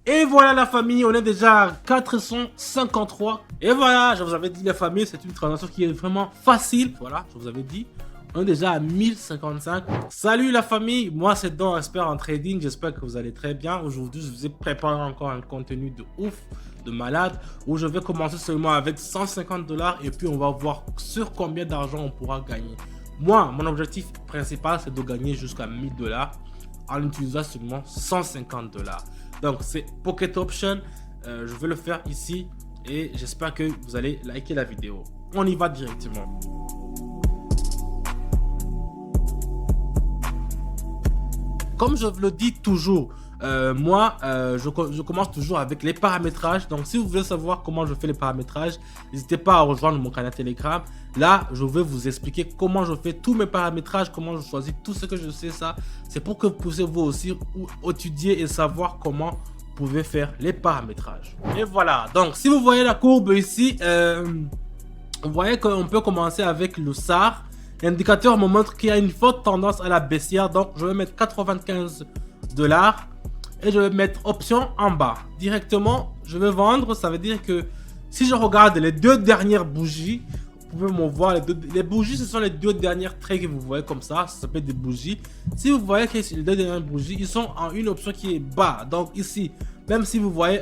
Et voilà la famille, on est déjà à 453. Et voilà, je vous avais dit la famille, c'est une transaction qui est vraiment facile. Voilà, je vous avais dit. On est déjà à 1055. Salut la famille, moi c'est Don Expert en trading. J'espère que vous allez très bien. Aujourd'hui, je vous ai préparé encore un contenu de ouf, de malade, où je vais commencer seulement avec 150 $ et puis on va voir sur combien d'argent on pourra gagner. Moi, mon objectif principal, c'est de gagner jusqu'à 1000 $ en utilisant seulement 150 $. Donc c'est Pocket Option, je vais le faire ici et j'espère que vous allez liker la vidéo. On y va directement. Comme je vous le dis toujours, je commence toujours avec les paramétrages. Donc si vous voulez savoir comment je fais les paramétrages, n'hésitez pas à rejoindre mon canal Telegram. Là, je vais vous expliquer comment je fais tous mes paramétrages, comment je choisis tout ce que je sais. Ça, c'est pour que vous puissiez vous aussi étudier et savoir comment vous pouvez faire les paramétrages. Et voilà, donc si vous voyez la courbe ici, vous voyez qu'on peut commencer avec le SAR. L'indicateur me montre qu'il y a une forte tendance à la baissière, donc je vais mettre 95 $ et je vais mettre option en bas. Directement, je vais vendre, ça veut dire que si je regarde les deux dernières bougies, vous pouvez me voir, les bougies, ce sont les deux dernières traits que vous voyez comme ça s'appelle des bougies. Si vous voyez que les deux dernières bougies, ils sont en une option qui est bas. Donc ici, même si vous voyez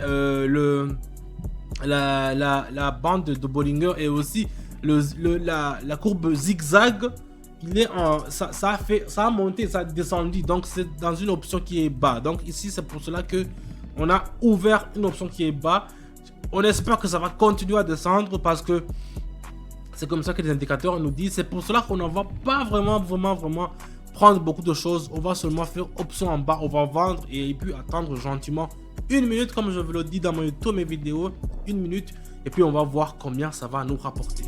la bande de Bollinger et aussi la courbe zigzag, il est ça a monté, ça a descendu, donc c'est dans une option qui est bas. Donc ici c'est pour cela que on a ouvert une option qui est bas. On espère que ça va continuer à descendre parce que c'est comme ça que les indicateurs nous disent. C'est pour cela qu'on ne va pas vraiment prendre beaucoup de choses. On va seulement faire option en bas, on va vendre et puis attendre gentiment une minute, comme je vous le dis dans toutes mes vidéos, une minute, et puis on va voir combien ça va nous rapporter.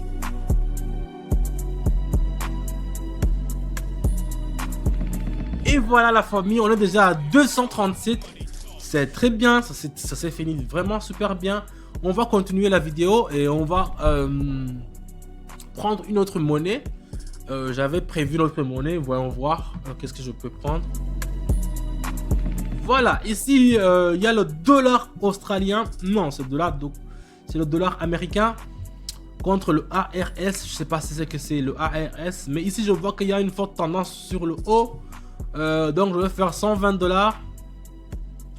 Et voilà la famille, on est déjà à 237. C'est très bien, ça s'est fini vraiment super bien. On va continuer la vidéo et on va prendre une autre monnaie. J'avais prévu l'autre monnaie, voyons voir qu'est-ce que je peux prendre. Voilà, ici il y a le dollar australien, non c'est le dollar américain contre le ARS. Je sais pas si c'est que c'est le ARS, mais ici je vois qu'il y a une forte tendance sur le haut. Donc je vais faire 120 $,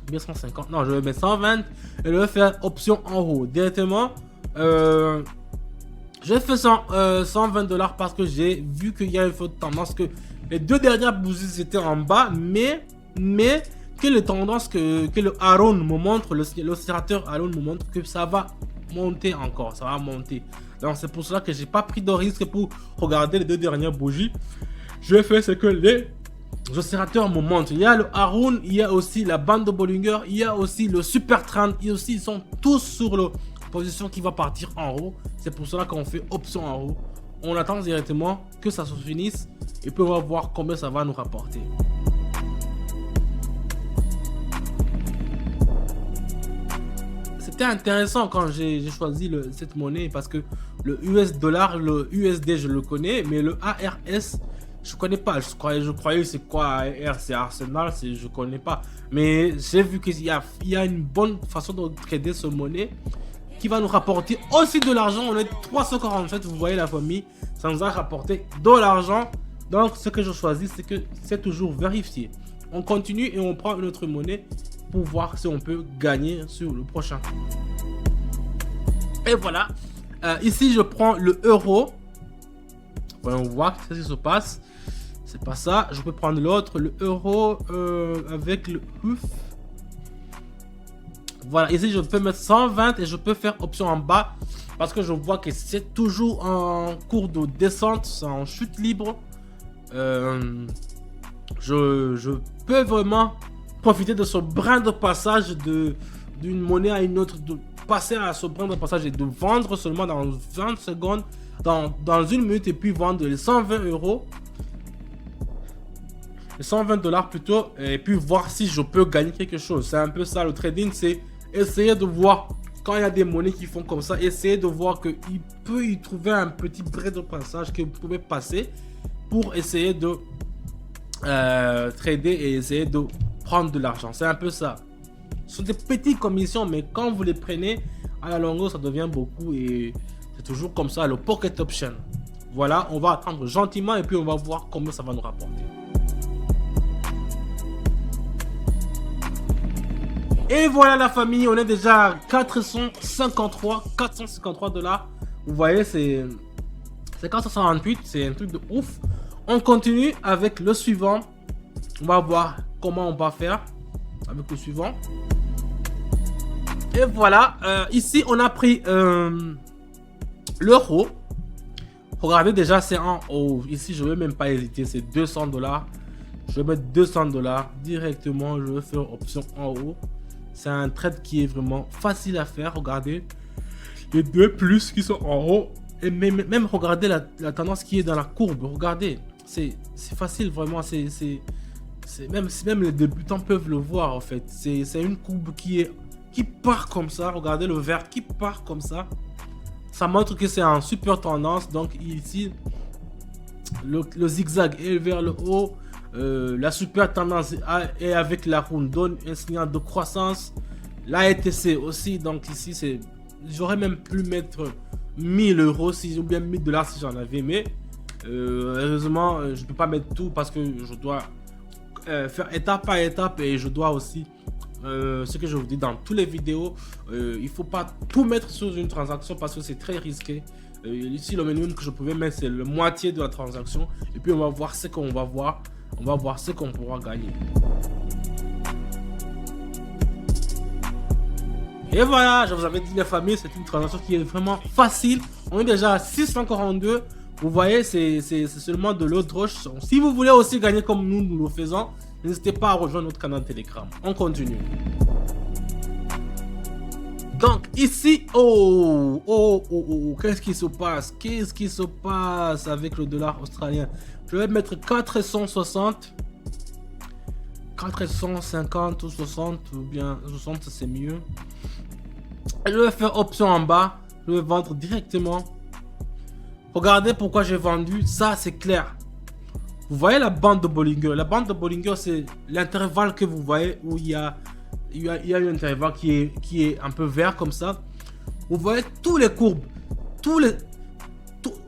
bien 150, non je vais mettre 120 et je vais faire option en haut directement. Je fais 120 $ parce que j'ai vu qu'il y a une forte tendance, que les deux dernières bougies étaient en bas, mais que les tendances que le Aron me montre, l'oscillateur Aron me montre que ça va monter encore, ça va monter. Donc c'est pour cela que j'ai pas pris de risque pour regarder les deux dernières bougies. Je vais faire ce que les oscillateurs me montrent. Il y a le Aron, il y a aussi la bande de Bollinger, il y a aussi le Super Trend, et aussi ils sont tous sur la position qui va partir en haut. C'est pour cela qu'on fait option en haut. On attend directement que ça se finisse et puis on va voir combien ça va nous rapporter. C'était intéressant quand j'ai choisi cette monnaie parce que le US dollar, le USD je le connais, mais le ARS je connais pas. Je croyais c'est quoi ARS, c'est Arsenal, je connais pas. Mais j'ai vu qu'il y a une bonne façon de trader ce monnaie qui va nous rapporter aussi de l'argent. On est 347, vous voyez la famille, ça nous a rapporté de l'argent. Donc ce que je choisis, c'est que c'est toujours vérifié. On continue et on prend une autre monnaie pour voir si on peut gagner sur le prochain. Et voilà, ici je prends le euro. Voyons voir ce qui se passe. C'est pas ça, je peux prendre l'autre, le euro avec le ouf. Voilà, ici je peux mettre 120 et je peux faire option en bas parce que je vois que c'est toujours en cours de descente, c'est en chute libre. Je peux vraiment profiter de ce brin de passage d'une monnaie à une autre, de passer à ce brin de passage et de vendre seulement dans 20 secondes, dans une minute, et puis vendre les 120 €, les 120 $ plutôt, et puis voir si je peux gagner quelque chose. C'est un peu ça le trading, c'est essayer de voir quand il y a des monnaies qui font comme ça, essayer de voir qu'il peut y trouver un petit brin de passage que vous pouvez passer pour essayer de trader et essayer de prendre de l'argent. C'est un peu ça. Ce sont des petites commissions, mais quand vous les prenez, à la longue, ça devient beaucoup et c'est toujours comme ça, le pocket option. Voilà, on va attendre gentiment et puis on va voir combien ça va nous rapporter. Et voilà la famille, on est déjà à 453 dollars. Vous voyez, c'est 468, c'est un truc de ouf. On continue avec le suivant. On va voir comment on va faire avec le suivant. Et voilà, ici on a pris l'euro. Regardez déjà, c'est en haut. Ici, je ne vais même pas hésiter, c'est 200 dollars. Je vais mettre 200 dollars directement. Je vais faire option en haut. C'est un trade qui est vraiment facile à faire. Regardez les deux plus qui sont en haut. Et même regardez la tendance qui est dans la courbe. Regardez, c'est facile vraiment. Même les débutants peuvent le voir en fait. C'est une courbe qui part comme ça. Regardez le vert qui part comme ça. Ça montre que c'est en super tendance. Donc ici, le zigzag est vers le haut. La super tendance est avec la roue donne un signal de croissance. La ETC aussi. Donc ici, j'aurais même pu mettre 1000 euros ou bien 1000 dollars si j'en avais. Mais heureusement, je ne peux pas mettre tout parce que je dois faire étape par étape et je dois aussi, ce que je vous dis dans toutes les vidéos, il ne faut pas tout mettre sur une transaction parce que c'est très risqué. Ici, le minimum que je pouvais mettre, c'est la moitié de la transaction. Et puis, on va voir ce qu'on va voir. On va voir ce qu'on pourra gagner. Et voilà, je vous avais dit les familles, c'est une transaction qui est vraiment facile. On est déjà à 642. Vous voyez, c'est seulement de l'eau de roche. Si vous voulez aussi gagner comme nous le faisons, n'hésitez pas à rejoindre notre canal Telegram. On continue. Donc ici, qu'est-ce qui se passe? Qu'est-ce qui se passe avec le dollar australien? Je vais mettre 460, 450 ou 60, ou bien 60 c'est mieux. Et je vais faire option en bas, je vais vendre directement. Regardez pourquoi j'ai vendu, ça c'est clair. Vous voyez la bande de Bollinger? La bande de Bollinger, c'est l'intervalle que vous voyez où il y a un intervalle qui est un peu vert comme ça. Vous voyez tous les courbes,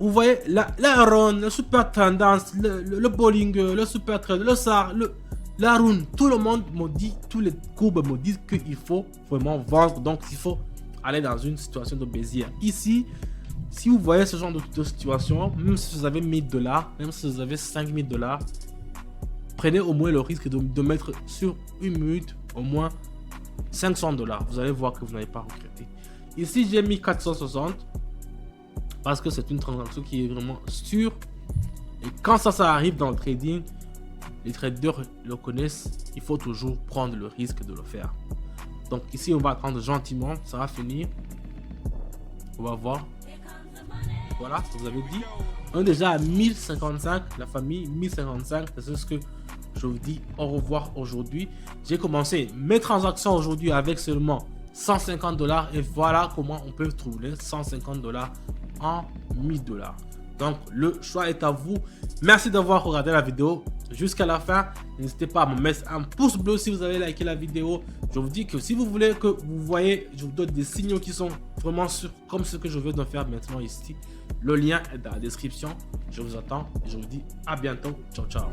vous voyez la run, le super tendance, le Bollinger, le super trade, le SAR, la run. Tout le monde me dit, tous les courbes me disent qu'il faut vraiment vendre. Donc il faut aller dans une situation de baissière. Ici, si vous voyez ce genre de situation, même si vous avez 1000 dollars, même si vous avez 5000 dollars, prenez au moins le risque de mettre sur une minute au moins 500 dollars. Vous allez voir que vous n'allez pas regretter. Ici, j'ai mis 460 parce que c'est une transaction qui est vraiment sûre. Et quand ça arrive dans le trading, les traders le connaissent. Il faut toujours prendre le risque de le faire. Donc ici, on va attendre gentiment. Ça va finir. On va voir. Voilà, ce que vous avez dit. On est déjà à 1055. La famille, 1055. C'est ce que je vous dis au revoir aujourd'hui. J'ai commencé mes transactions aujourd'hui avec seulement 150 dollars. Et voilà comment on peut trouver 150 dollars en 1000 dollars. Donc le choix est à vous. Merci d'avoir regardé la vidéo jusqu'à la fin. N'hésitez pas à me mettre un pouce bleu si vous avez liké la vidéo. Je vous dis que si vous voulez que vous voyez, je vous donne des signaux qui sont vraiment sûrs comme ce que je veux de faire maintenant ici. Le lien est dans la description. Je vous attends et je vous dis à bientôt. Ciao, ciao.